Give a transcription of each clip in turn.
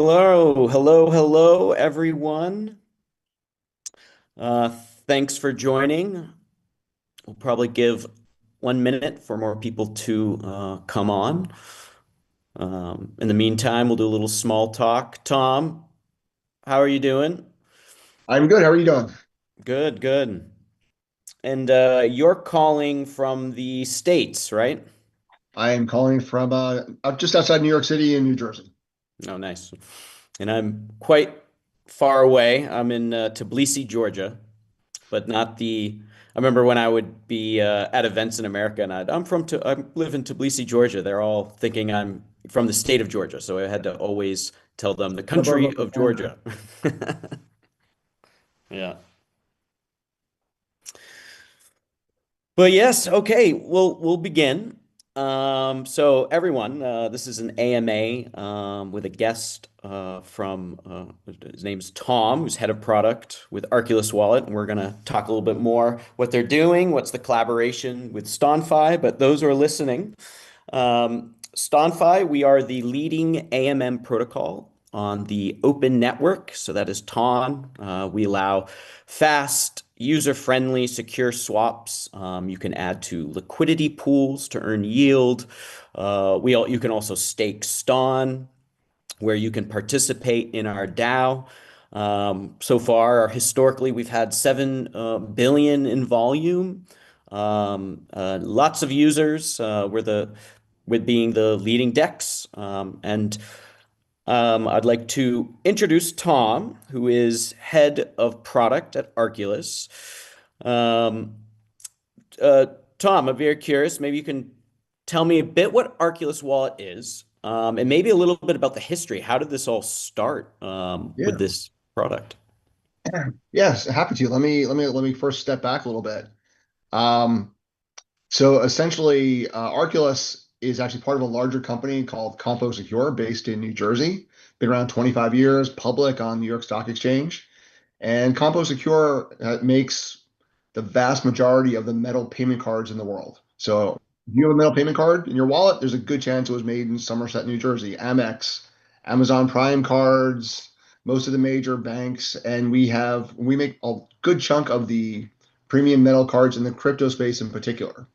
Hello, everyone. Uh, Thanks for joining. We'll probably give 1 minute for more people to come on. In the meantime, we'll do a little small talk. Tom, how are you doing? I'm good. How are you doing? Good, good. And you're calling from the States, right? I am calling from just outside New York City in New Jersey. Oh, nice. And I'm quite far away. I'm in Tbilisi, Georgia. But not the. I remember when I would be at events in America, and I live in Tbilisi, Georgia. They're all thinking I'm from the state of Georgia, so I had to always tell them the Suburb country of of Atlanta. Georgia. Yeah. But yes, okay, we'll begin. So everyone, this is an AMA with a guest his name's Tom, who's head of product with Arculus Wallet, and we're gonna talk a little bit more what they're doing, what's the collaboration with STON.fi. But those who are listening, STON.fi, we are the leading AMM protocol on the open network. So that is TON. We allow fast, user-friendly, secure swaps. You can add to liquidity pools to earn yield. You can also stake STON, where you can participate in our DAO. So far, historically, we've had 7 billion in volume. Lots of users. With being the leading DEX. And I'd like to introduce Tom, who is head of product at Arculus. Um, uh, Tom, I'm very curious. Maybe you can tell me a bit what Arculus Wallet is, and maybe a little bit about the history. How did this all start with Yeah. this product? Yes, happy to. Let me first step back a little bit. Um, so essentially, Arculus is actually part of a larger company called Compo Secure, based in New Jersey. Been around 25 years, public on New York Stock Exchange. And Compo Secure makes the vast majority of the metal payment cards in the world. So if you have a metal payment card in your wallet, there's a good chance it was made in Somerset, New Jersey. Amex, Amazon Prime cards, most of the major banks, and we make a good chunk of the premium metal cards in the crypto space in particular.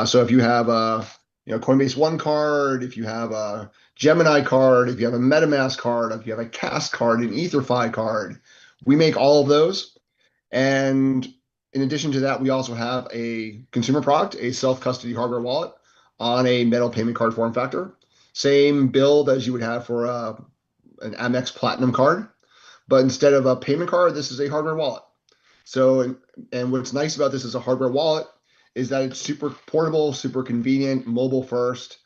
So if you have a Coinbase One card, if you have a Gemini card, if you have a MetaMask card, if you have a Cast card, an EtherFi card, we make all of those. And in addition to that, we also have a consumer product, a self-custody hardware wallet on a metal payment card form factor. Same build as you would have for an Amex Platinum card, but instead of a payment card, this is a hardware wallet. So, and what's nice about this as a hardware wallet is that it's super portable, super convenient, mobile first.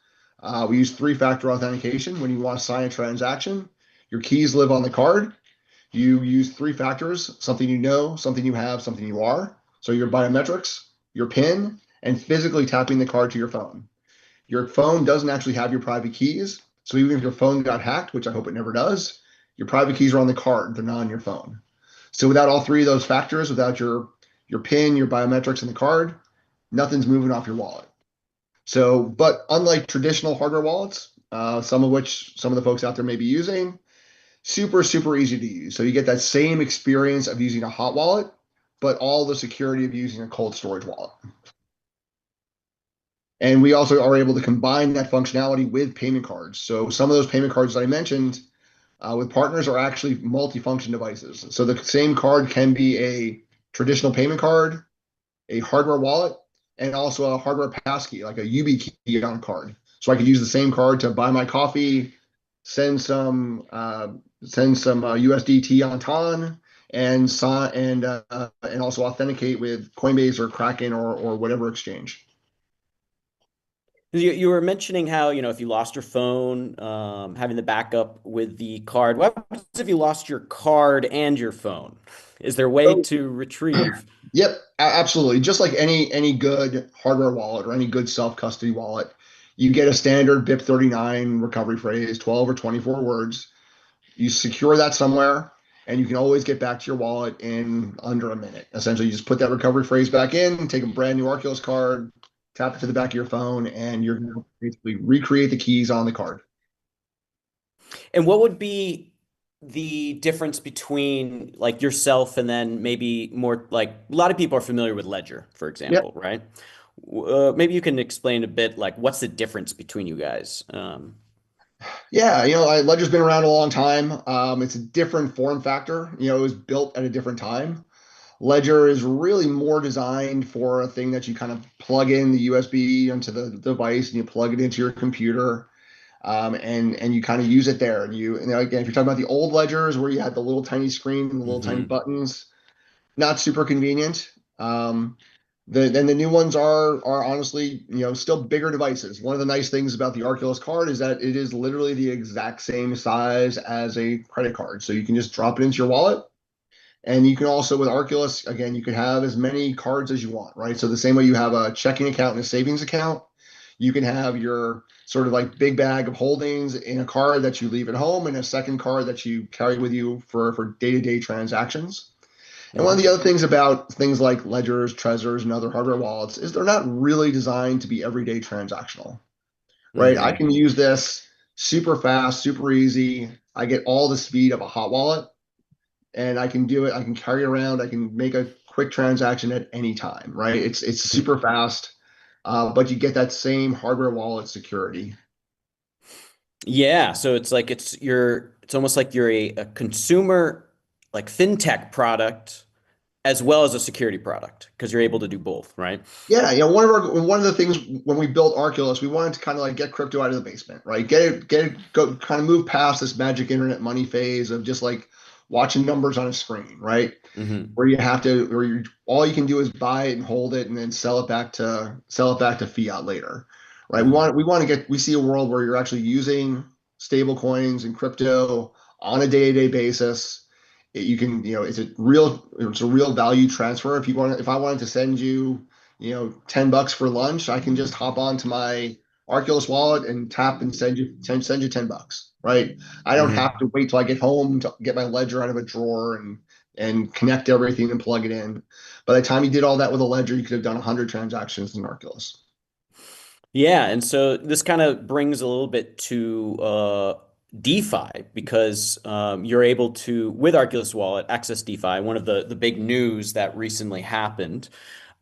We use three-factor authentication when you want to sign a transaction. Your keys live on the card. You use three factors, something you know, something you have, something you are. So your biometrics, your PIN, and physically tapping the card to your phone. Your phone doesn't actually have your private keys. So even if your phone got hacked, which I hope it never does, your private keys are on the card. They're not on your phone. So without all three of those factors, without your PIN, your biometrics, and the card, nothing's moving off your wallet. So, but unlike traditional hardware wallets, some of the folks out there may be using, super easy to use. So you get that same experience of using a hot wallet, but all the security of using a cold storage wallet. And we also are able to combine that functionality with payment cards. So some of those payment cards that I mentioned with partners are actually multifunction devices. So the same card can be a traditional payment card, a hardware wallet, and also a hardware passkey, like a YubiKey on a card. So I could use the same card to buy my coffee, send some USDT on TON, and also authenticate with Coinbase or Kraken or whatever exchange. You were mentioning how, if you lost your phone, having the backup with the card. What happens if you lost your card and your phone? Is there a way So, to retrieve? yep, absolutely. Just like any good hardware wallet or any good self-custody wallet, you get a standard BIP39 recovery phrase, 12 or 24 words. You secure that somewhere, and you can always get back to your wallet in under a minute. Essentially, you just put that recovery phrase back in, take a brand new Arculus card, tap it to the back of your phone, and you're going to basically recreate the keys on the card. And what would be the difference between like yourself and then maybe more like a lot of people are familiar with Ledger, for example, right? Maybe you can explain a bit like what's the difference between you guys? Yeah, Ledger's been around a long time. It's a different form factor. It was built at a different time. Ledger is really more designed for a thing that you kind of plug in the USB into the device and you plug it into your computer, and you kind of use it there. Again, if you're talking about the old ledgers where you had the little tiny screen and the little tiny Hmm. buttons, not super convenient. Then the new ones are honestly, still bigger devices. One of the nice things about the Arculus card is that it is literally the exact same size as a credit card. So you can just drop it into your wallet. And you can also, with Arculus, again, you can have as many cards as you want, right? So the same way you have a checking account and a savings account, you can have your sort of like big bag of holdings in a card that you leave at home and a second card that you carry with you for day-to-day transactions. And one of the Hmm. other things about things like ledgers, Trezors, and other hardware wallets is they're not really designed to be everyday transactional, right? I Hmm. can use this super fast, super easy. I get all the speed of a hot wallet and I can do it. I can carry around. I can make a quick transaction at any time, right? It's super fast, but you get that same hardware wallet security. Yeah, so it's almost like you're a consumer like fintech product as well as a security product because you're able to do both, right? Yeah, one of the things when we built Arculus, we wanted to kind of like get crypto out of the basement, right? Go kind of move past this magic internet money phase of just like watching numbers on a screen, right? Hmm. Where you all you can do is buy it and hold it and then sell it back to fiat later, right? We Hmm. want we want to get we see a world where you're actually using stable coins and crypto on a day-to-day basis. You can, it's a real value transfer. If I wanted to send you, $10 for lunch, I can just hop onto my Arculus wallet and tap and send you $10, right? I don't have Hmm. to wait till I get home to get my ledger out of a drawer and connect everything and plug it in. By the time you did all that with a ledger, you could have done 100 transactions in Arculus. Yeah, and so this kind of brings a little bit to DeFi because you're able to, with Arculus Wallet, access DeFi. One of the big news that recently happened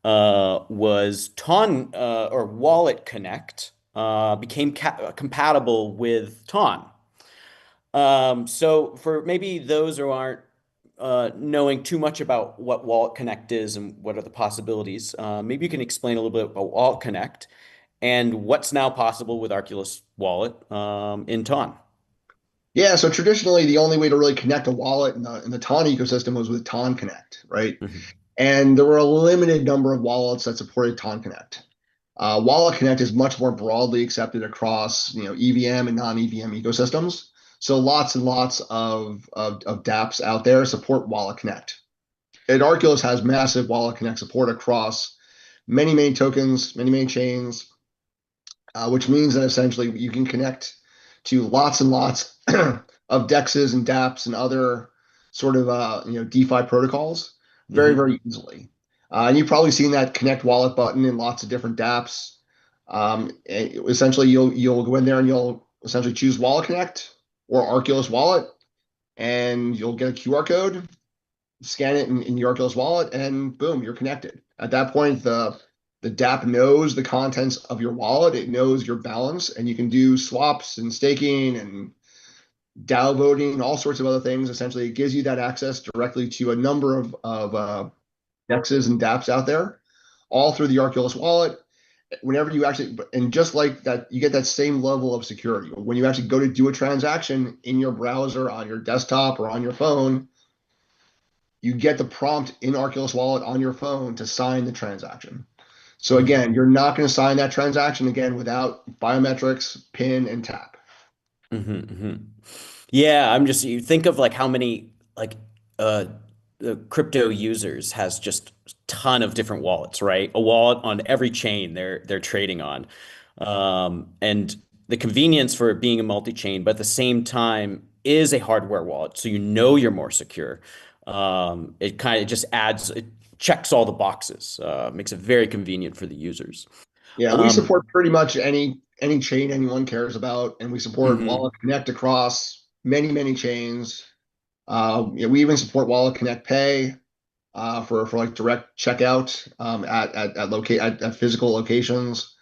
was Ton or Wallet Connect became compatible with Ton. So for maybe those who aren't knowing too much about what Wallet Connect is and what are the possibilities, maybe you can explain a little bit about Wallet Connect and what's now possible with Arculus Wallet in Ton. Yeah, so traditionally the only way to really connect a wallet in the Ton ecosystem was with Ton Connect, right? Hmm. And there were a limited number of wallets that supported Ton Connect. Wallet Connect is much more broadly accepted across EVM and non-EVM ecosystems. So lots and lots of dApps out there support Wallet Connect. And Arculus has massive Wallet Connect support across many, many tokens, many, many chains, which means that essentially you can connect to lots and lots of DEXs and dApps and other sort of DeFi protocols very, Hmm. very easily. And you've probably seen that connect wallet button in lots of different dApps. Essentially, you'll go in there and you'll essentially choose Wallet Connect or Arculus Wallet, and you'll get a QR code, scan it in your Arculus wallet, and boom, you're connected. At that point, the dApp knows the contents of your wallet. It knows your balance, and you can do swaps and staking and DAO voting, all sorts of other things. Essentially, it gives you that access directly to a number of DEXs and dApps out there, all through the Arculus wallet. Whenever you actually, and just like that, you get that same level of security. When you actually go to do a transaction in your browser, on your desktop, or on your phone, you get the prompt in Arculus Wallet on your phone to sign the transaction. So Hmm. again, you're not going to sign that transaction again without biometrics, PIN, and tap. Hmm. Hmm. Yeah, you think of like how many like uh the crypto users has just a ton of different wallets, right? A wallet on every chain they're trading on. And the convenience for it being a multi-chain, but at the same time is a hardware wallet, so you know you're more secure. It kind of just adds it checks all the boxes, makes it very convenient for the users. Yeah, we Um, support pretty much any chain anyone cares about, and we support mhm. Wallet Connect across. many chains. We even support Wallet Connect Pay for like direct checkout at physical locations.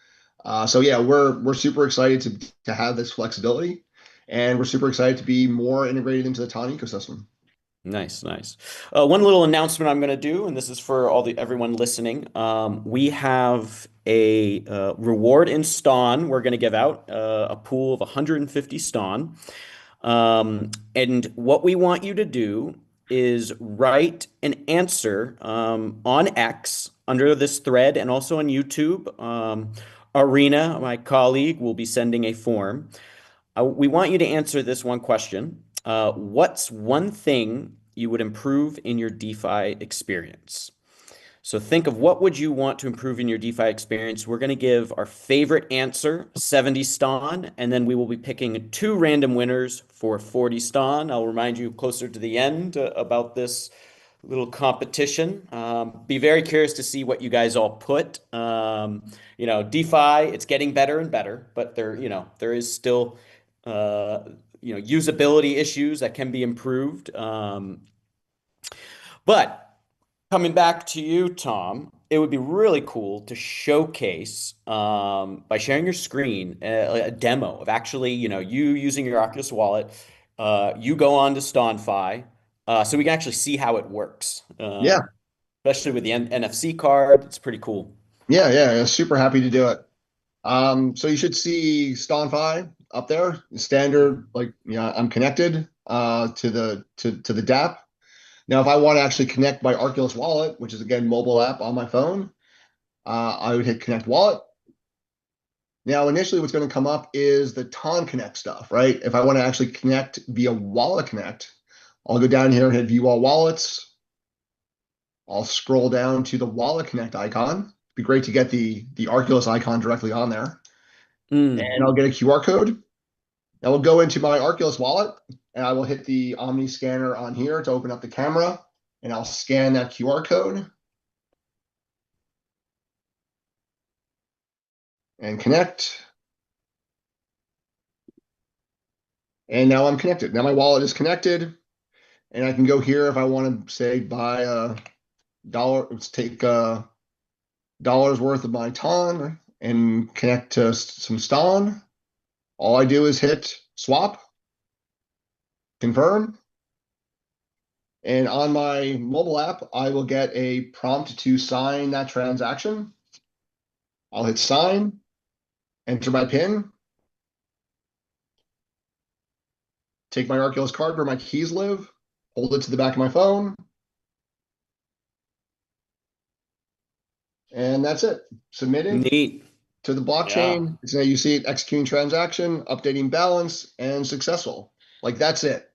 So yeah, we're super excited to have this flexibility, and we're super excited to be more integrated into the Ton ecosystem. Nice, nice. One little announcement I'm going to do, and this is for everyone listening. We have a reward in STON. We're going to give out a pool of 150 STON. And what we want you to do is write an answer on X under this thread and also on YouTube. Arena, my colleague, will be sending a form. We want you to answer this one question. What's one thing you would improve in your DeFi experience? So think of what would you want to improve in your DeFi experience. We're going to give our favorite answer, 70 STON, and then we will be picking two random winners for 40 STON. I'll remind you closer to the end about this little competition. Be very curious to see what you guys all put. DeFi, it's getting better and better, but there is still, usability issues that can be improved. But coming back to you, Tom, it would be really cool to showcase by sharing your screen a demo of actually, you using your Oculus wallet. You go on to STON.fi, so we can actually see how it works, Yeah, especially with the NFC card. It's pretty cool. yeah, super happy to do it. So you should see STON.fi up there, standard. Like, I'm connected to the DApp. Now, if I want to actually connect my Arculus wallet, which is again mobile app on my phone, I would hit Connect Wallet. Now, initially, what's going to come up is the Ton Connect stuff, right? If I want to actually connect via Wallet Connect, I'll go down here and hit View All Wallets. I'll scroll down to the Wallet Connect icon. It'd be great to get the Arculus icon directly on there. Mm, And I'll get a QR code. I will go into my Arculus wallet, and I will hit the Omni scanner on here to open up the camera, and I'll scan that QR code and connect. And now I'm connected. Now my wallet is connected, and I can go here if I want to say buy a dollar. Let's take dollars worth of my Ton and connect to some STON. All I do is hit swap, confirm, and on my mobile app, I will get a prompt to sign that transaction. I'll hit sign, enter my PIN, take my Arculus card where my keys live, hold it to the back of my phone, and that's it. Submitted neat. to the Yeah. blockchain. So you see it executing transaction, updating balance, and successful. Like that's it.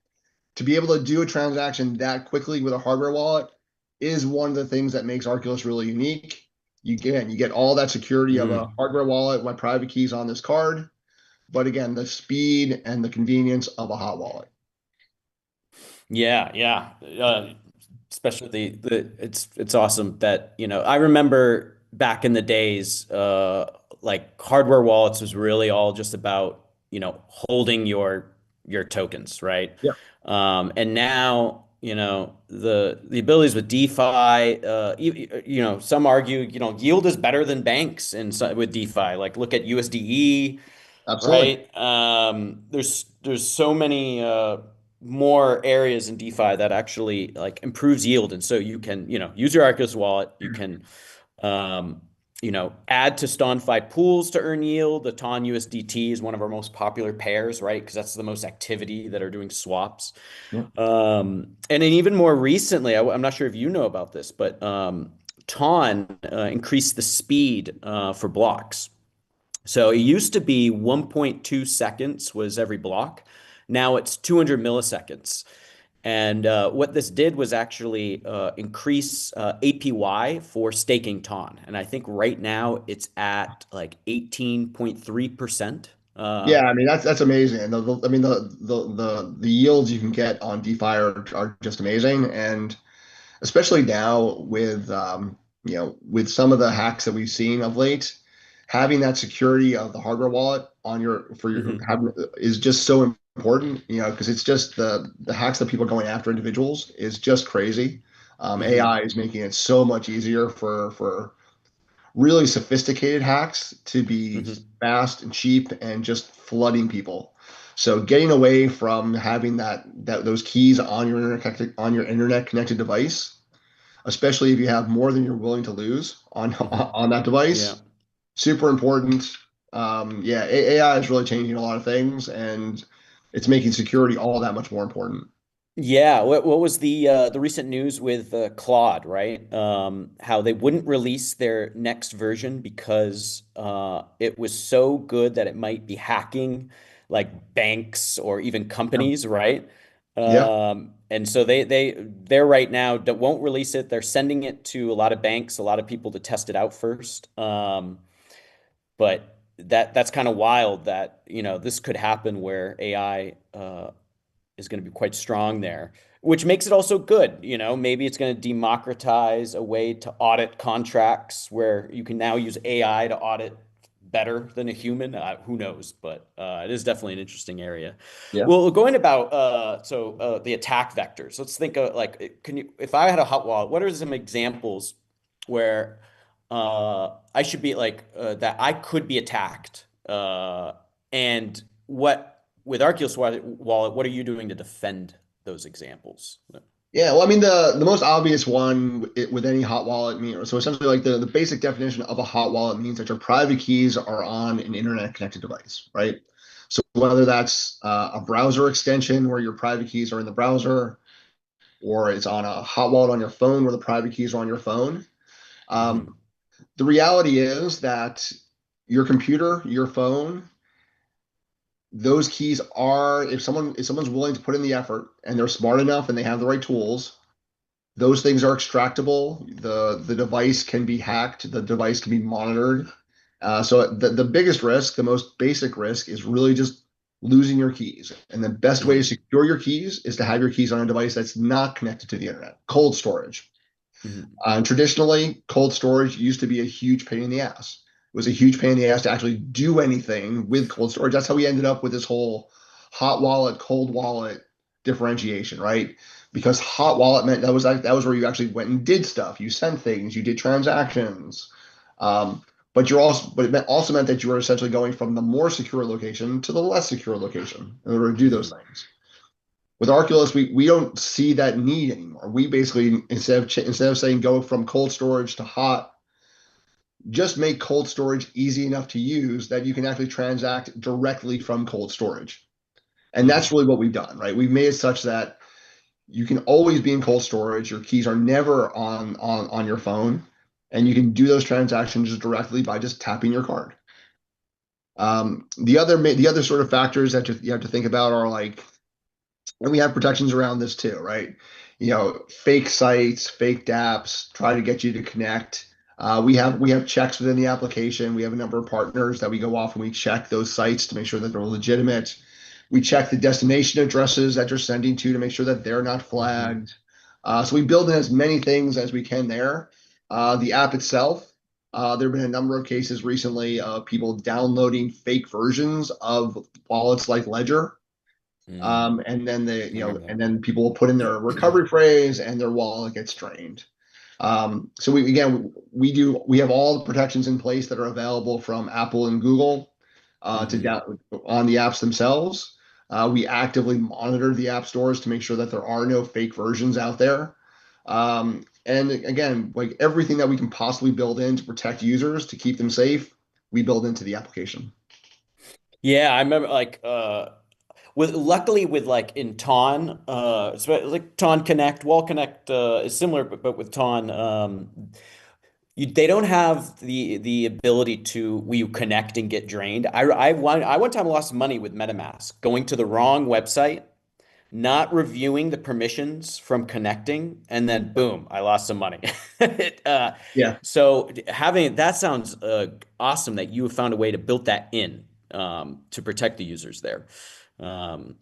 To be able to do a transaction that quickly with a hardware wallet is one of the things that makes Arculus really unique. You get all that security of a Mm. hardware wallet, my private keys on this card, but again, the speed and the convenience of a hot wallet. Yeah, yeah. Especially it's awesome that, I remember back in the days, like hardware wallets was really all just about, holding your tokens, right? Yeah, And now, the abilities with DeFi, some argue, yield is better than banks and with DeFi. Like look at USDE, absolutely. right? There's so many more areas in DeFi that actually like improves yield, and so you can use your Arcus wallet. You can add to StonFi pools to earn yield. The Ton USDT is one of our most popular pairs, right? Because that's the most activity that are doing swaps. Yeah. And then even more recently, I'm not sure if you know about this, but Ton increased the speed for blocks. So it used to be 1.2 seconds was every block. Now it's 200 milliseconds. And what this did was actually increase APY for staking TON. And I think right now it's at like 18.3%. Yeah, I mean that's amazing. And I mean the yields you can get on DeFi are just amazing, and especially now with with some of the hacks that we've seen of late, having that security of the hardware wallet on your for your Mhm. having is just so important, because it's just the hacks that people are going after individuals is just crazy. Hmm. AI is making it so much easier for really sophisticated hacks to be Hmm. fast and cheap and just flooding people. So getting away from having that those keys on your internet connected device, especially if you have more than you're willing to lose on Hmm. on that Yeah. device, super important. Yeah, AI is really changing a lot of things, and it's making security all that much more important. Yeah, what was the recent news with Claude, right? How they wouldn't release their next version because it was so good that it might be hacking like banks or even Yeah, companies, right? yeah, And so they're right now that won't release it. They're sending it to a lot of banks, a lot of people to test it out first. But that's kind of wild that, this could happen where AI is going to be quite strong there, which makes it also good. Maybe it's going to democratize a way to audit contracts where you can now use AI to audit better than a human. Who knows? But it is definitely an interesting area. yeah. Well, going about the attack vectors. Let's think of like, if I had a hot wallet, what are some examples where I should be like that I could be attacked, and what with Arculus wallet, what are you doing to defend those examples? Yeah, well, I mean the most obvious one with any hot wallet so essentially like the basic definition of a hot wallet means that your private keys are on an internet connected device, right? So whether that's a browser extension where your private keys are in the browser, or it's on a hot wallet on your phone where the private keys are on your phone. Um, Hmm. the reality is that your computer, your phone, those keys are if someone's willing to put in the effort and they're smart enough and they have the right tools, those things are extractable. The device can be hacked. The device can be monitored. So the biggest risk, the most basic risk, is really just losing your keys. And the best way to Hmm. secure your keys is to have your keys on a device that's not connected to the internet. Cold storage. Hmm. And traditionally, cold storage used to be a huge pain in the ass. It was a huge pain in the ass to actually do anything with cold storage. That's how we ended up with this whole hot wallet, cold wallet differentiation, right? Because hot wallet meant that was where you actually went and did stuff. You sent things, you did transactions. Um, but also meant that you were essentially going from the more secure location to the less secure location in order to do those Hmm. things. With Arculus, we don't see that need anymore. We basically instead of saying go from cold storage to hot, just make cold storage easy enough to use that you can actually transact directly from cold storage. And that's Hmm. really what we've done, right? We've made it such that you can always be in cold storage. Your keys are never on your phone, and you can do those transactions just directly by just tapping your card. The other sort of factors that you have to think about are like, and we have protections around this too, right? Fake sites, fake dApps try to get you to connect. We have checks within the application. We have a number of partners that we go off and we check those sites to make sure that they're legitimate. We check the destination addresses that you're sending to make sure that they're not Hmm. flagged. So we build in as many things as we can there. The app itself, there have been a number of cases recently of people downloading fake versions of wallets like Ledger, Hmm. and then I remember and then people will put in their that. recovery phrase and their wallet gets drained. So we have all the protections in place that are available from Apple and Google to Hmm. down on the apps themselves. We actively monitor the app stores to make sure that there are no fake versions out there. And again, like everything that we can possibly build in to protect users to keep them safe, we build into the application. Yeah, I remember like with luckily with like in Ton, like Ton Connect, Wall Connect is similar, but with Ton, they don't have the ability to where you connect and get drained. I one time lost money with MetaMask going to the wrong website, not reviewing the permissions from connecting, and then boom, I lost some money. It, Yeah. so having that sounds awesome that you have found a way to build that in to protect the users there. Um,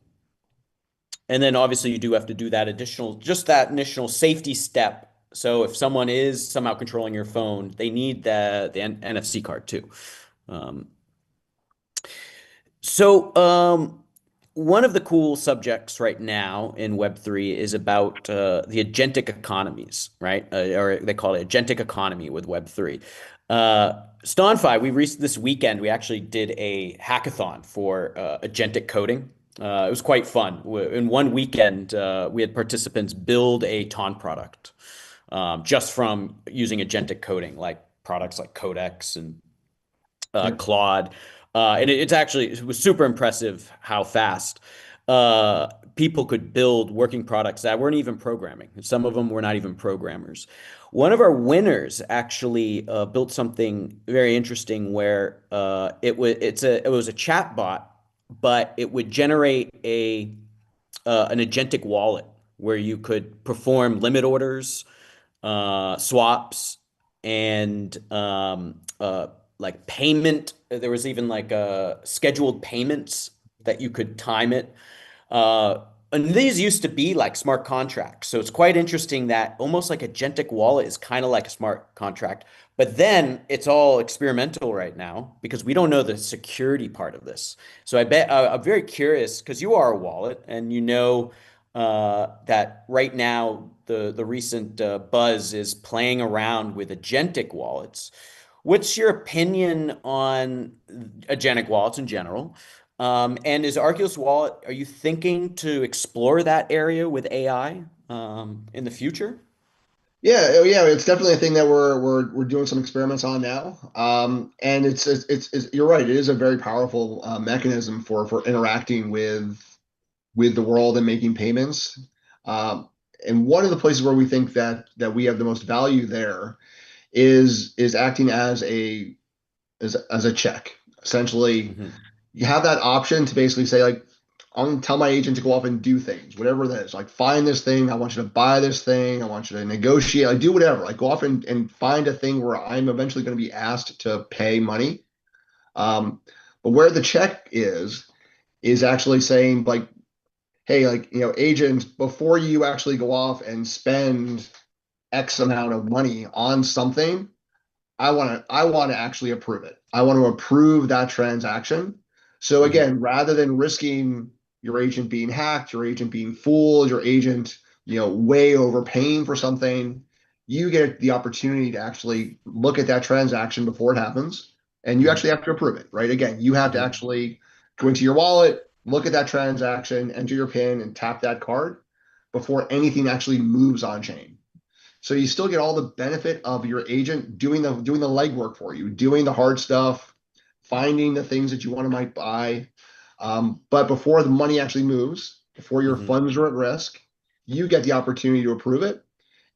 and then obviously you do have to do just that initial safety step. So if someone is somehow controlling your phone, they need the NFC card too. Um, so one of the cool subjects right now in Web3 is about the agentic economies, right? Or they call it agentic economy with Web3. STON.fi, this weekend, we actually did a hackathon for agentic coding. It was quite fun. In one weekend, we had participants build a TON product just from using agentic coding, like products like Codex and Yeah. Claude. It was super impressive how fast people could build working products that weren't even programming. Some of them were not even programmers. One of our winners actually built something very interesting where it was a chat bot, but it would generate a an agentic wallet where you could perform limit orders, swaps, and like payment. There was even like scheduled payments that you could time it. And these used to be like smart contracts. So it's quite interesting that almost like agentic wallet is kind of like a smart contract. But then it's all experimental right now because we don't know the security part of this. So I bet I'm very curious because you are a wallet and you know that right now the recent buzz is playing around with agentic wallets. What's your opinion on agentic wallets in general? And is Arculus Wallet, are you thinking to explore that area with AI in the future? Yeah, oh, yeah, it's definitely a thing that we're doing some experiments on now. And it's you're right, it is a very powerful mechanism for interacting with the world and making payments. Um, and one of the places where we think that we have the most value there is acting as a check. Essentially, Hmm. you have that option to basically say like, I'm gonna tell my agent to go off and do things, whatever that is. Like find this thing, I want you to buy this thing, I want you to negotiate, like do whatever. Like go off and find a thing where I'm eventually going to be asked to pay money. But where the check is actually saying like, hey, like agent, before you actually go off and spend X amount of money on something, I want to actually approve it. I want to approve that transaction. So Hmm. again, rather than risking your agent being hacked, your agent being fooled, your agent, way overpaying for something, you get the opportunity to actually look at that transaction before it happens, and you actually Hmm. have to approve it, right? Again, you have to Hmm. actually go into your wallet, look at that transaction, enter your PIN, and tap that card before anything actually moves on chain. So you still get all the benefit of your agent doing the legwork for you, doing the hard stuff, finding the things that you want to might buy. But before the money actually moves, before your Hmm. funds are at risk, you get the opportunity to approve it.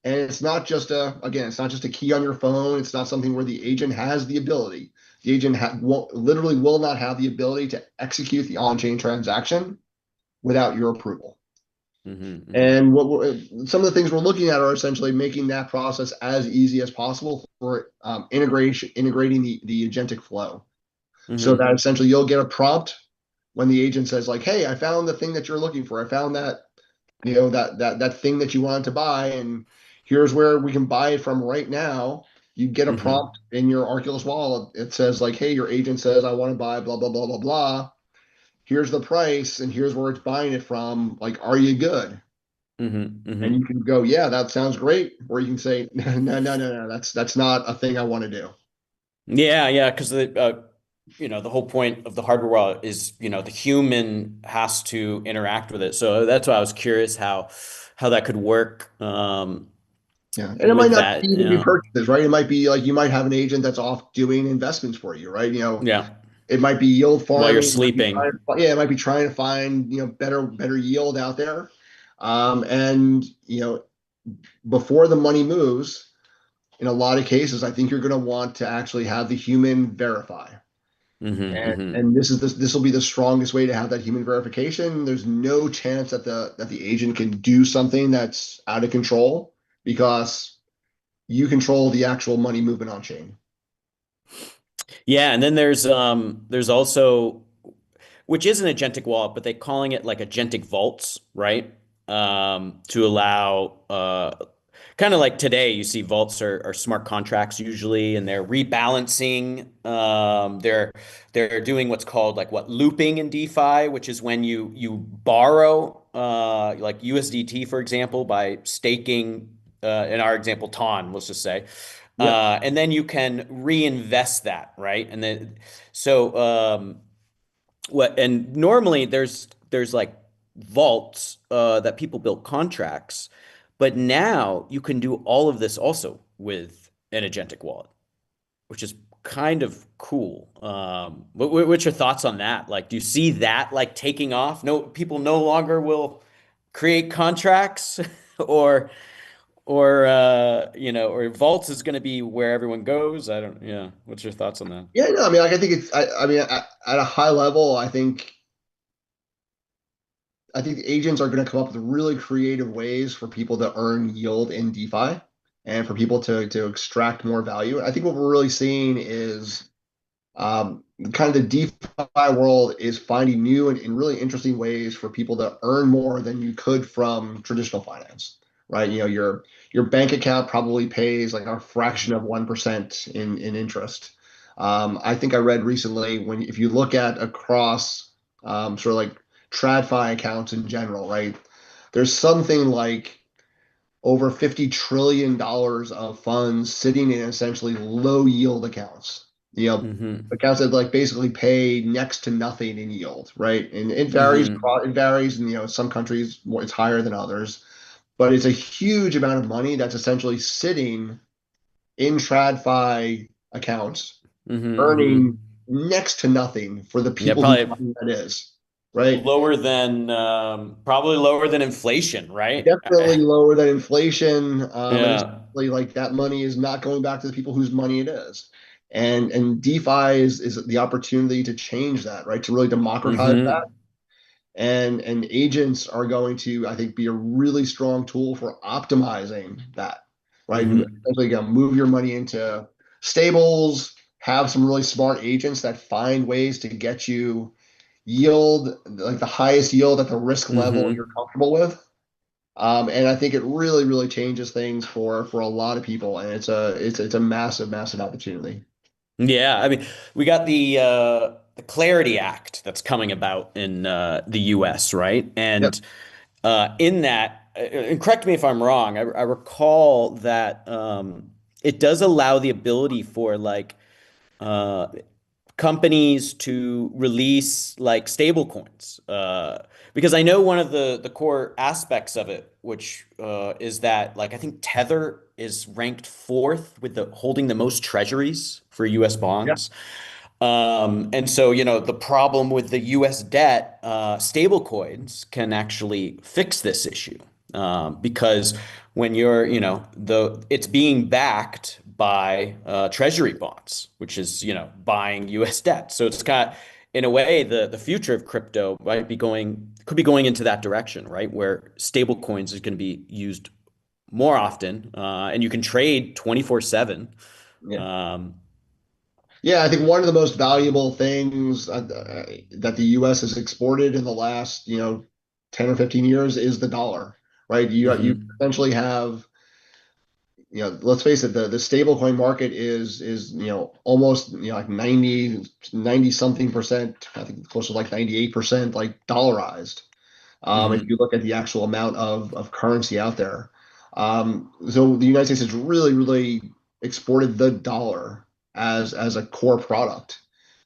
And it's not just a key on your phone. It's not something where the agent has the ability. The agent literally will not have the ability to execute the on-chain transaction without your approval. Hmm. Hmm. And some of the things we're looking at are essentially making that process as easy as possible for integrating the agentic flow. So Hmm. that essentially you'll get a prompt when the agent says like, "Hey, I found the thing that you're looking for. I found that thing that you wanted to buy, and here's where we can buy it from right now." You get a Hmm. prompt in your Arculus wallet. It says like, "Hey, your agent says I want to buy blah blah blah blah blah. Here's the price, and here's where it's buying it from. Like, are you good?" Hmm. And Hmm. you can go, yeah, that sounds great. Or you can say, no, no, no, no, that's not a thing I want to do. Yeah, yeah, because the whole point of the hardware wallet is, the human has to interact with it. So that's why I was curious how that could work Yeah. And it might with not that. even be purchases, right? It might be like you might have an agent that's off doing investments for you, right? Yeah, It might be yield while you're farming. sleeping. Yeah, it might be trying to find, better yield out there. And, before the money moves, in a lot of cases, I think you're going to want to actually have the human verify. Hmm. Hmm. And this will be the strongest way to have that human verification. There's no chance that the agent can do something that's out of control because you control the actual money movement on chain. Yeah, and then there's also, which is an agentic wallet, but they're calling it like agentic vaults, right? To allow kind of like today, you see vaults are smart contracts usually, and they're rebalancing. They're doing what's called like what looping in DeFi, which is when you borrow like USDT, for example, by staking in our example, TON, let's just say. Yep. And then you can reinvest that, right? And then so what and normally there's like vaults that people build contracts, but now you can do all of this also with an agentic wallet, which is kind of cool. What's your thoughts on that? Like, do you see that like taking off? No, people no longer will create contracts, or or vaults is going to be where everyone goes. I don't. Yeah. What's your thoughts on that? Yeah, no, I mean, like, I think I mean, at a high level, I think the agents are going to come up with really creative ways for people to earn yield in DeFi and for people to extract more value. I think what we're really seeing is kind of the DeFi world is finding new and really interesting ways for people to earn more than you could from traditional finance, right? Your bank account probably pays like a fraction of 1% in interest. I think I read recently when if you look at across sort of like TradFi accounts in general, right? There's something like over $50 trillion of funds sitting in essentially low yield accounts. Mm-hmm. Accounts that like basically pay next to nothing in yield, right? And it varies. Mm-hmm. It varies, and some countries it's higher than others, but it's a huge amount of money that's essentially sitting in TradFi accounts, Mm-hmm. earning Mm-hmm. next to nothing for the Yeah, people whose probably money that is, right? lower than probably lower than inflation, right? Definitely lower than inflation, and it's Yeah. really like that money is not going back to the people whose money it is. And DeFi is the opportunity to change that, right? To really democratize that. Mm-hmm. And agents are going to, I think, be a really strong tool for optimizing that, right? And Mm-hmm. essentially, again, move your money into stables, have some really smart agents that find ways to get you yield, like the highest yield at the risk level you're Mm-hmm. comfortable with. And I think it really, really changes things for a lot of people, and it's a massive, massive opportunity. Yeah, I mean, we got the Clarity Act that's coming about in the US, right? Yep. And in that, and correct me if I'm wrong, I recall that it does allow the ability for like uh, companies to release like stable coins. Because I know one of the core aspects of it, which is that like I think Tether is ranked fourth with the holding the most treasuries for US Yeah. bonds. And so, the problem with the US debt, stable coins can actually fix this issue. Because when it's being backed by treasury bonds, which is, buying US debt. So it's kind of, in a way, the future of crypto could be going into that direction, right? Where stable coins is going to be used more often, and you can trade 24/7. Yeah. Um, Yeah, I think one of the most valuable things that the U.S. has exported in the last, 10 or 15 years is the dollar, right? You mhm. essentially have, let's face it, the stable coin market is, almost, like 90 something percent, I think close to like 98% like dollarized. If you Hmm. look at the actual amount of currency out there. So the United States has really, really exported the dollar as a core product.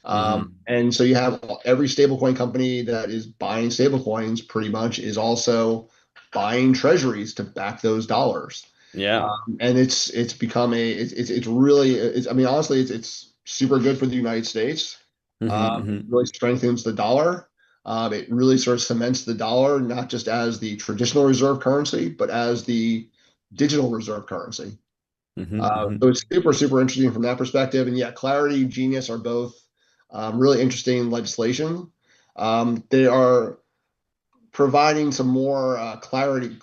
Hmm. And so you have every stablecoin company that is buying stablecoins pretty much is also buying treasuries to back those dollars. Yeah. And it's become it's really I mean honestly it's super good for the United States. It Hmm. really strengthens the dollar. It really sort of cements the dollar not just as the traditional reserve currency, but as the digital reserve currency. Hmm. So Hmm. it's super, super interesting from that perspective. And yeah, Clarity, Genius are both really interesting legislation. They are providing some more clarity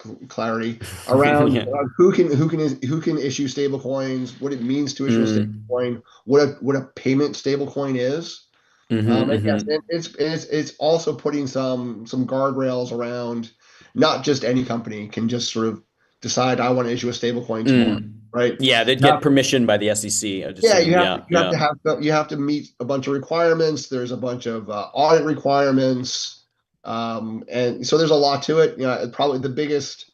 around Yeah. who can issue stable coins, what it means to issue a stable Mm. coin, what a payment stable coin is. Hmm. And yes, Hmm. it's also putting some guardrails around not just any company can just sort of decide I want to issue a stable coin tomorrow, Mm. right? Yeah, they'd You get have to, permission by the SEC, I'd yeah, assume. Yeah, yeah. you have to meet a bunch of requirements. There's a bunch of audit requirements, and so there's a lot to it. You know, probably the biggest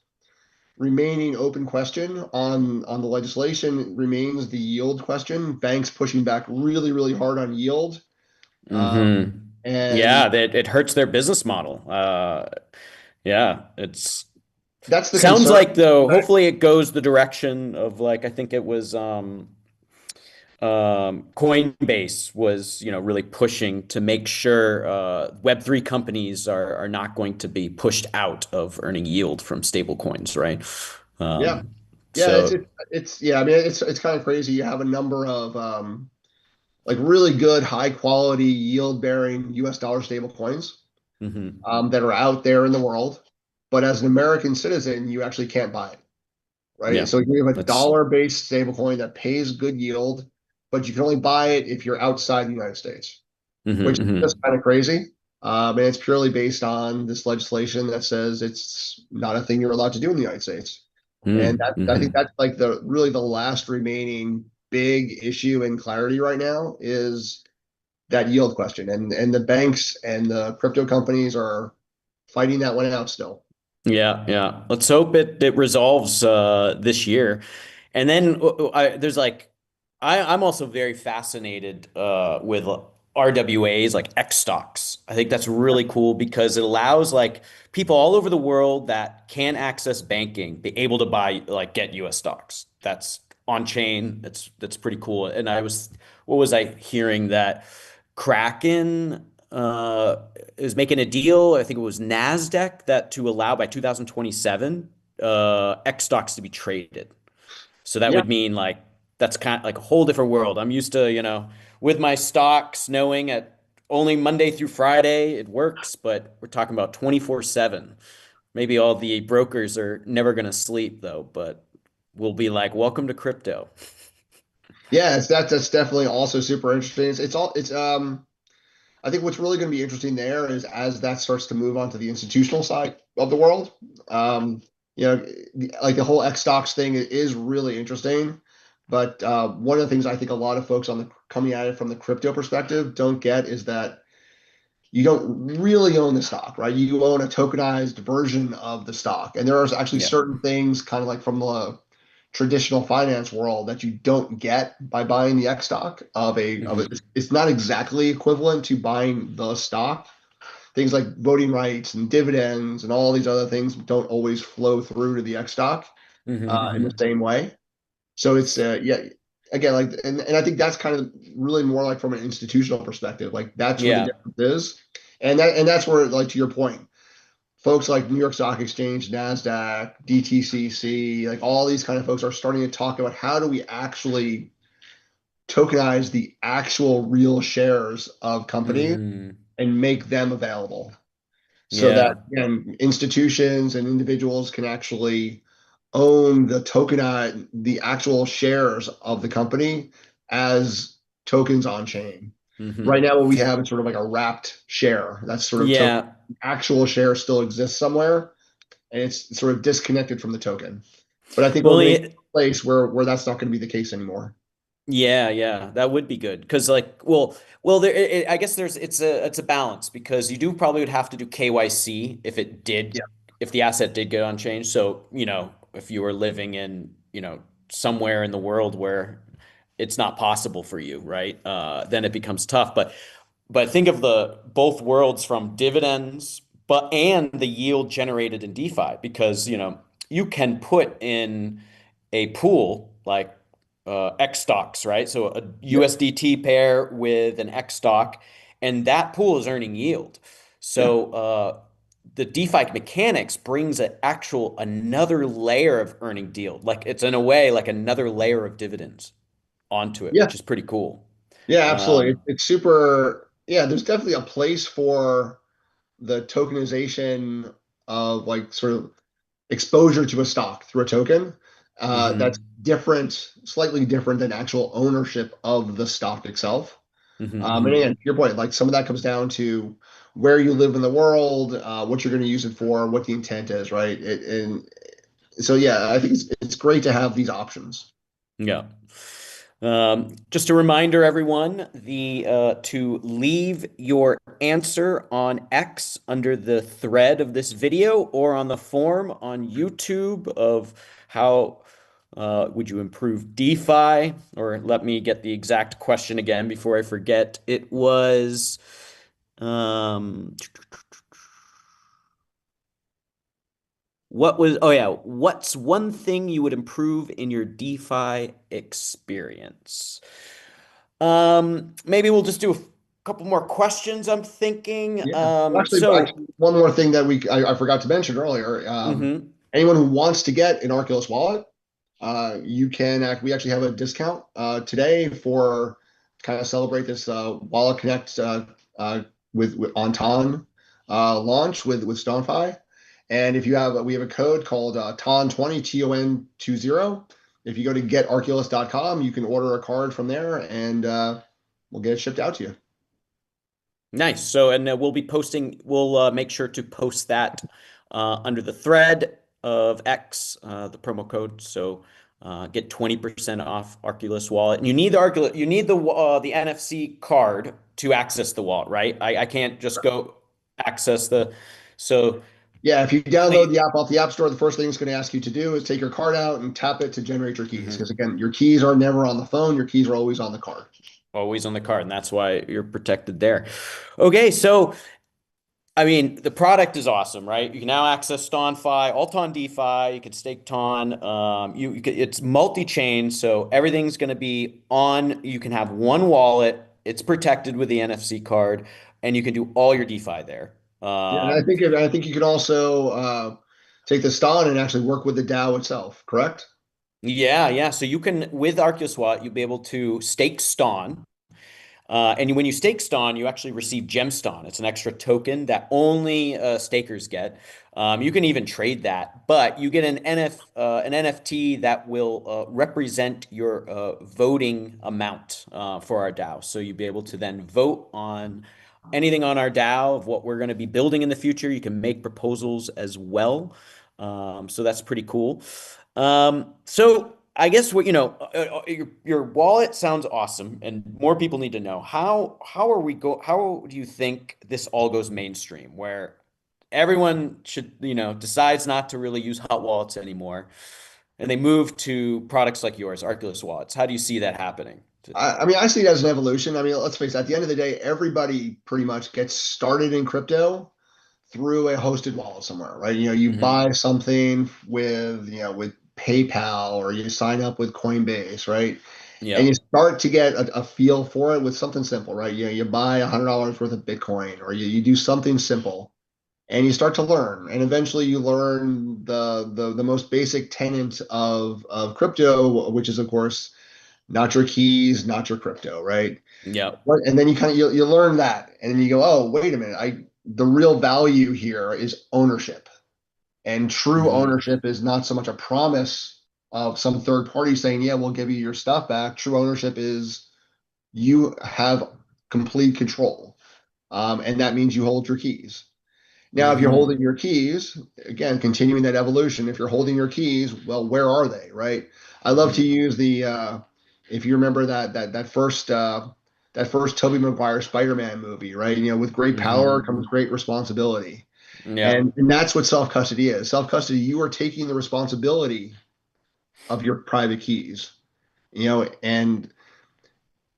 remaining open question on the legislation remains the yield question. Banks pushing back really, really hard on yield. Hmm. Yeah, And that it hurts their business model. Yeah, it's that's the sounds concern. like though, hopefully it goes the direction of like I think it was Coinbase was, really pushing to make sure Web3 companies are not going to be pushed out of earning yield from stable coins, right? Yeah. Um, Yeah, so it's yeah, I mean it's kind of crazy. You have a number of like really good high quality yield bearing US dollar stable coins mhm. that are out there in the world. But as an American citizen, you actually can't buy it, right? Yeah, So you have a that's dollar based stable coin that pays good yield, but you can only buy it if you're outside the United States, mhm, which is just mhm. kind of crazy. And it's purely based on this legislation that says it's not a thing you're allowed to do in the United States. And Mm, I think mhm. that's like the really the last remaining big issue in clarity right now is that yield question. And the banks and the crypto companies are fighting that one out still. Yeah, yeah. Let's hope it resolves this year. And then there's like I'm also very fascinated with RWAs like X stocks. I think that's really cool because it allows like people all over the world that can access banking be able to buy like get US stocks. That's on chain. That's pretty cool. And what was I hearing that Kraken is making a deal. I think it was NASDAQ that to allow by 2027 X stocks to be traded. So that Yeah. would mean like that's kind of like a whole different world. I'm used to, with my stocks knowing at only Monday through Friday it works, but we're talking about 24/7. Maybe all the brokers are never going to sleep though, but we'll be like, welcome to crypto. Yeah, that's definitely also super interesting. It's I think what's really going to be interesting there is as that starts to move on to the institutional side of the world. Um, you know, like the whole X stocks thing is really interesting. But one of the things I think a lot of folks on the coming at it from the crypto perspective don't get is that you don't really own the stock, right? You own a tokenized version of the stock. And there are actually Yeah. certain things kind of like from the traditional finance world that you don't get by buying the X stock of Hmm. it. It's not exactly equivalent to buying the stock. Things like voting rights and dividends and all these other things don't always flow through to the X stock Hmm. in the Hmm. same way. So it's yeah, again, like and I think that's kind of really more like from an institutional perspective. Like that's where the Yeah. difference is. And that's where, like to your point, folks like New York Stock Exchange, NASDAQ, DTCC, like all these kind of folks are starting to talk about how do we actually tokenize the actual real shares of companies Hmm. and make them available so that Yeah. again, institutions and individuals can actually own the actual shares of the company as tokens on chain. Right Hmm. now, what we have is sort of like a wrapped share. That's sort of token. Yeah. Actual share still exists somewhere, and it's sort of disconnected from the token. But I think we're Well, getting to a place where that's not going to be the case anymore. yeah, yeah, that would be good because, like, there. I guess it's a balance because you do probably would have to do KYC if Yeah. if the asset did get on change. So, if you were living in, somewhere in the world where it's not possible for you, right? Then it becomes tough. But think of the both worlds from dividends, but and the yield generated in DeFi because you can put in a pool like X stocks, right? So a Yeah. USDT pair with an X stock, and that pool is earning yield. Yeah. So the DeFi mechanics brings an actual another layer of earning deal. Like it's in a way like another layer of dividends onto it, Yeah. which is pretty cool. Yeah, absolutely. Um, It's super. Yeah, there's definitely a place for the tokenization of like sort of exposure to a stock through a token that's mhm, different, slightly different than actual ownership of the stock itself. mhm, And mhm. again, to your point, like some of that comes down to where you live in the world, what you're going to use it for, what the intent is, right? So yeah, I think it's great to have these options. Yeah. Just a reminder, everyone, the to leave your answer on X under the thread of this video or on the form on YouTube of how would you improve DeFi? Or let me get the exact question again before I forget. It was um, oh yeah, what's one thing you would improve in your DeFi experience? Maybe we'll just do a couple more questions, I'm thinking. Yeah. Well, actually, one more thing that I forgot to mention earlier. Mhm. Anyone who wants to get an Arculus wallet, we actually have a discount today for kind of celebrate this Wallet Connect with Anton launch with STON.fi. And if you have, we have a code called TON20, TON20. If you go to getarculus.com, you can order a card from there and we'll get it shipped out to you. Nice. So, and we'll make sure to post that under the thread of X, the promo code. So, get 20% off Arculus wallet. And you need the Arculus, you need the NFC card to access the wallet, right? I can't just go access so Yeah, if you download only, the app off the App Store, the first thing it's going to ask you to do is take your card out and tap it to generate your keys. Mhm. Because again, your keys are never on the phone, your keys are always on the card. Always on the card. And that's why you're protected there. Okay. So, I mean, the product is awesome, right? You can now access STON.fi, Alton DeFi. You can stake Ton. It's multi-chain, so everything's going to be on. You can have one wallet. It's protected with the NFC card, and you can do all your DeFi there. Yeah, and I think you can also take the STON and actually work with the DAO itself, correct? Yeah, yeah. So you can, with Arceus Wallet, you'll be able to stake STON. And when you stake STON, you actually receive GemSTON. It's an extra token that only stakers get. You can even trade that, but you get an NFT that will represent your voting amount for our DAO. So you'll be able to then vote on anything on our DAO of what we're going to be building in the future. You can make proposals as well. So that's pretty cool. So I guess your wallet sounds awesome, and more people need to know how do you think this all goes mainstream, where everyone should decides not to really use hot wallets anymore, and they move to products like yours, Arculus wallets. How do you see that happening? I mean, I see it as an evolution. I mean, let's face it, at the end of the day, everybody pretty much gets started in crypto through a hosted wallet somewhere, right? You Hmm. buy something with PayPal or you sign up with Coinbase, right? And Yeah. you start to get a feel for it with something simple, right? You buy $100 worth of Bitcoin or you do something simple and you start to learn. And eventually you learn the most basic tenet of crypto, which is of course not your keys, not your crypto, right? Yeah. And then you learn that, and then you go, oh, wait a minute, I the real value here is ownership, and true Hmm. ownership is not so much a promise of some third party saying, yeah, we'll give you your stuff back. True ownership is you have complete control, and that means you hold your keys. Now, if you're holding Hmm. your keys, again, continuing that evolution, if you're holding your keys, well, where are they, right? I love to Hmm. use if you remember that first Tobey Maguire Spider-Man movie, right? With great power Hmm. comes great responsibility. Yeah. And that's what self-custody is. Self-custody, you are taking the responsibility of your private keys, and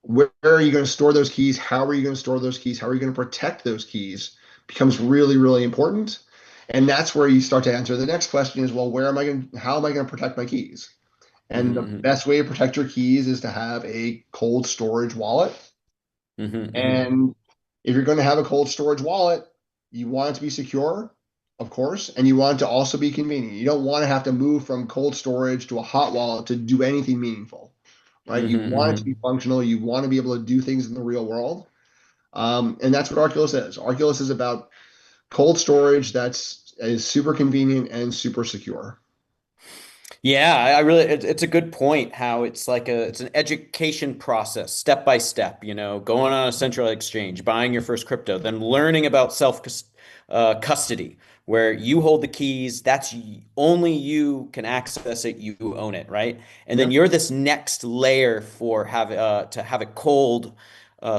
where are you going to store those keys? How are you going to store those keys? How are you going to protect those keys? Becomes really, really important. And that's where you start to answer the next question is, well, how am I going to protect my keys? And the Hmm. best way to protect your keys is to have a cold storage wallet. Hmm. Hmm. And if you're going to have a cold storage wallet, you want it to be secure, of course, and you want it to also be convenient. You don't want to have to move from cold storage to a hot wallet to do anything meaningful, right? You want it to be Hmm. functional. You want to be able to do things in the real world. And that's what Arculus is. Arculus is about cold storage is super convenient and super secure. Yeah, I really, it's a good point how it's an education process, step by step, going on a central exchange, buying your first crypto, then learning about self custody, where you hold the keys. Only you can access it. You own it, right? And then Yeah. you're this next layer for to have a cold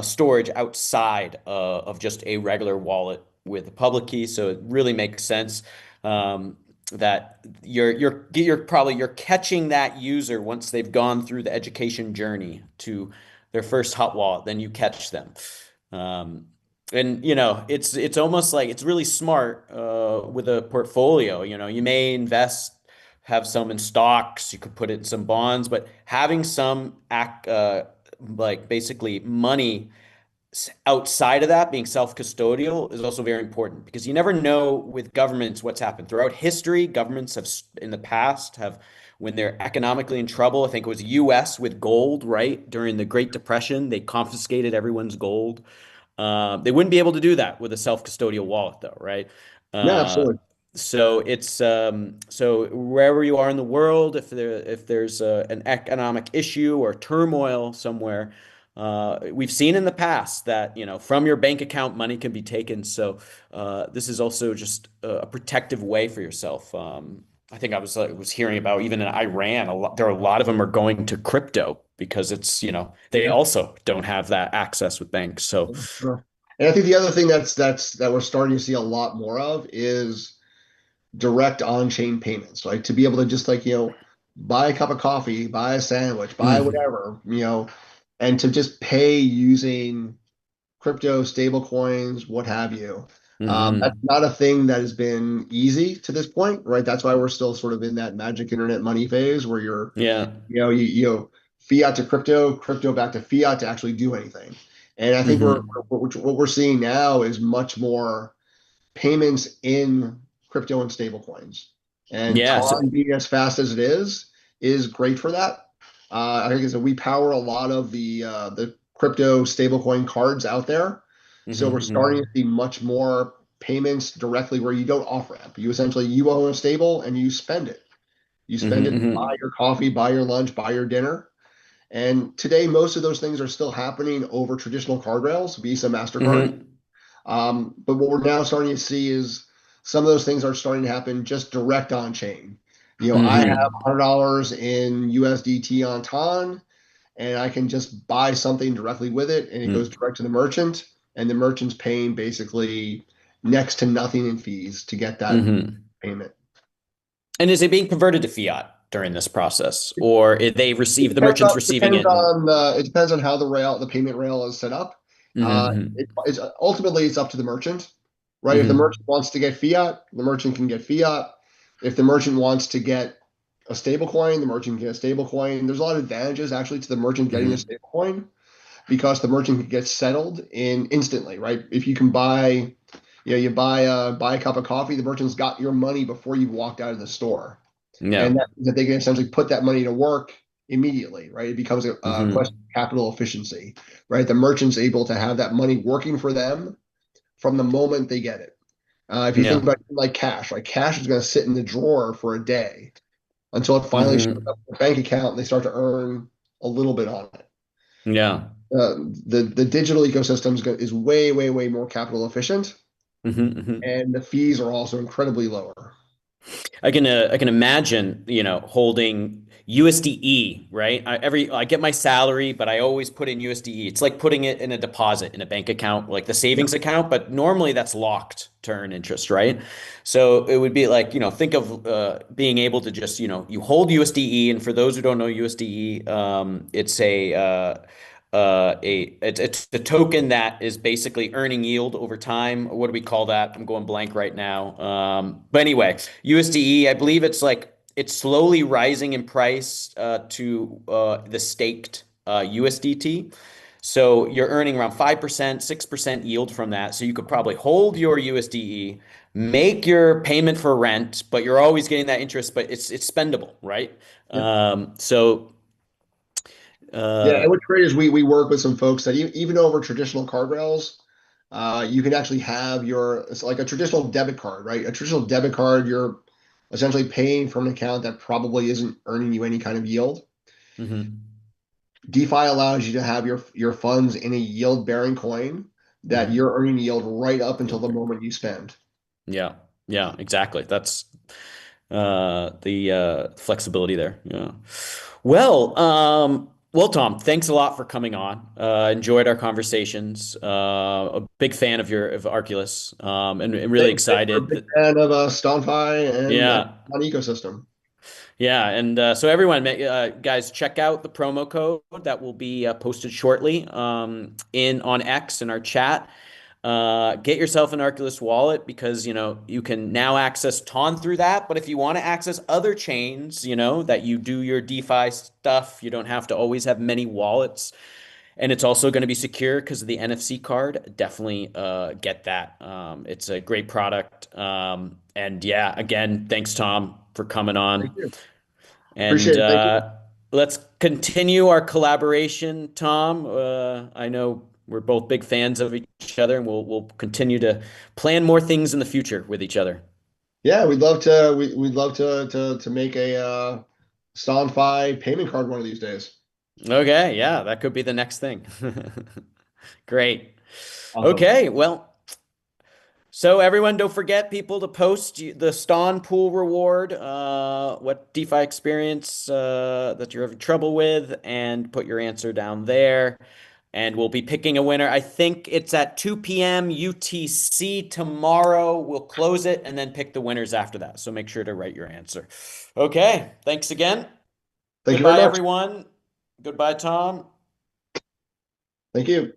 storage outside of just a regular wallet with a public key. So it really makes sense. That you're catching that user once they've gone through the education journey to their first hot wallet, then you catch them. Um, and it's almost like it's really smart with a portfolio. You may have some in stocks, you could put it in some bonds, but having some like basically money outside of that, being self-custodial is also very important because you never know with governments what's happened throughout history. Governments have in the past have, when they're economically in trouble, I think it was US with gold, right? During the Great Depression, they confiscated everyone's gold. They wouldn't be able to do that with a self-custodial wallet, though, right? Yeah, Uh, absolutely. so wherever you are in the world, if there's an economic issue or turmoil somewhere, we've seen in the past that from your bank account money can be taken. So this is also just a protective way for yourself. I think I was hearing about even in Iran, a lot of them are going to crypto because they Yeah. also don't have that access with banks. So. Sure. And I think the other thing that we're starting to see a lot more of is direct on-chain payments, like to be able to just like, buy a cup of coffee, buy a sandwich, buy Mhm. whatever, and to just pay using crypto, stable coins, what have you. That's Mhm. not a thing that has been easy to this point, right? That's why we're still sort of in that magic internet money phase where you're, Yeah. fiat to crypto, crypto back to fiat to actually do anything. And I think Mhm. what we're seeing now is much more payments in crypto and stable coins. And Yeah. Tron being as fast as it is great for that. I think is that we power a lot of the crypto stablecoin cards out there. So Mhm. we're starting to Mhm. see much more payments directly where you don't off ramp. You own a stable and you spend it. You spend Mhm. it to buy Mhm. your coffee, buy your lunch, buy your dinner. And today, most of those things are still happening over traditional card rails, Visa, MasterCard. Mhm. But what we're now starting to see is some of those things are starting to happen just direct on chain. I have Mhm. $100 in USDT on TON, and I can just buy something directly with it, and it goes Mhm. direct to the merchant, and the merchant's paying basically next to nothing in fees to get that Mhm. payment. And is it being converted to fiat during this process, or the merchants receiving it? It depends on how the payment rail is set up. Mhm. Ultimately it's up to the merchant, right? If the Mhm. merchant wants to get fiat, the merchant can get fiat. If the merchant wants to get a stable coin, the merchant can get a stable coin. There's a lot of advantages actually to the merchant getting a Mhm. stable coin because the merchant can get settled in instantly, right? If you can buy, you buy a cup of coffee, the merchant's got your money before you've walked out of the store, and Yeah. that they can essentially put that money to work immediately, right? It becomes a question Mhm. of capital efficiency, right? The merchant's able to have that money working for them from the moment they get it. If you think Yeah. about it like cash, right? Cash is going to sit in the drawer for a day until it finally shows up Mhm. in the bank account and they start to earn a little bit on it. Yeah. The digital ecosystem is way, way, way more capital efficient, Mhm. Mhm. and the fees are also incredibly lower. I can imagine, holding USDE, right? I get my salary, but I always put in USDE. It's like putting it in a deposit in a bank account, like the Yeah, savings account, but normally that's locked to earn interest, right? So it would be like, think of being able to just, you hold USDE, and for those who don't know USDE, it's it's the token that is basically earning yield over time. What do we call that? I'm going blank right now. But anyway, USDE, I believe it's slowly rising in price to the staked USDT. So you're earning around 5%, 6% yield from that. So you could probably hold your USDE, make your payment for rent, but you're always getting that interest, but it's spendable, right? yeah. So Yeah, uh, and what's great is we work with some folks that even over traditional card rails, you can actually have it's like a traditional debit card, right? A traditional debit card, you're essentially paying from an account that probably isn't earning you any kind of yield. mhm, DeFi allows you to have your funds in a yield bearing coin that mhm. you're earning yield right up until the moment you spend. Yeah. Yeah, exactly. That's the flexibility there. Yeah. Well, Tom, thanks a lot for coming on. Enjoyed our conversations. A big fan of your of Arculus, and really Same. We're a excited big that, fan of STON.fi and yeah. on ecosystem. Yeah, and so everyone, guys, check out the promo code that will be posted shortly in on X in our chat. Get yourself an Arculus wallet because you can now access Ton through that. But if you want to access other chains, that you do your DeFi stuff, you don't have to always have many wallets, and it's also going to be secure because of the NFC card. Definitely get that. It's a great product. And yeah, again, thanks Tom for coming Thank on. you. And Appreciate it. Thank you. let's continue our collaboration, Tom. I know we're both big fans of each other, and we'll continue to plan more things in the future with each other. Yeah, we'd love to. We'd love to make a STON.fi payment card one of these days. Okay, yeah, that could be the next thing. Great. Awesome. Okay, well, so everyone, don't forget people to post the Ston pool reward, what DeFi experience that you're having trouble with, and put your answer down there. And we'll be picking a winner. I think it's at 2 p.m. UTC tomorrow. We'll close it and then pick the winners after that. So make sure to write your answer. Okay, thanks again. Thank you very Goodbye, much. everyone. Goodbye, Tom. Thank you.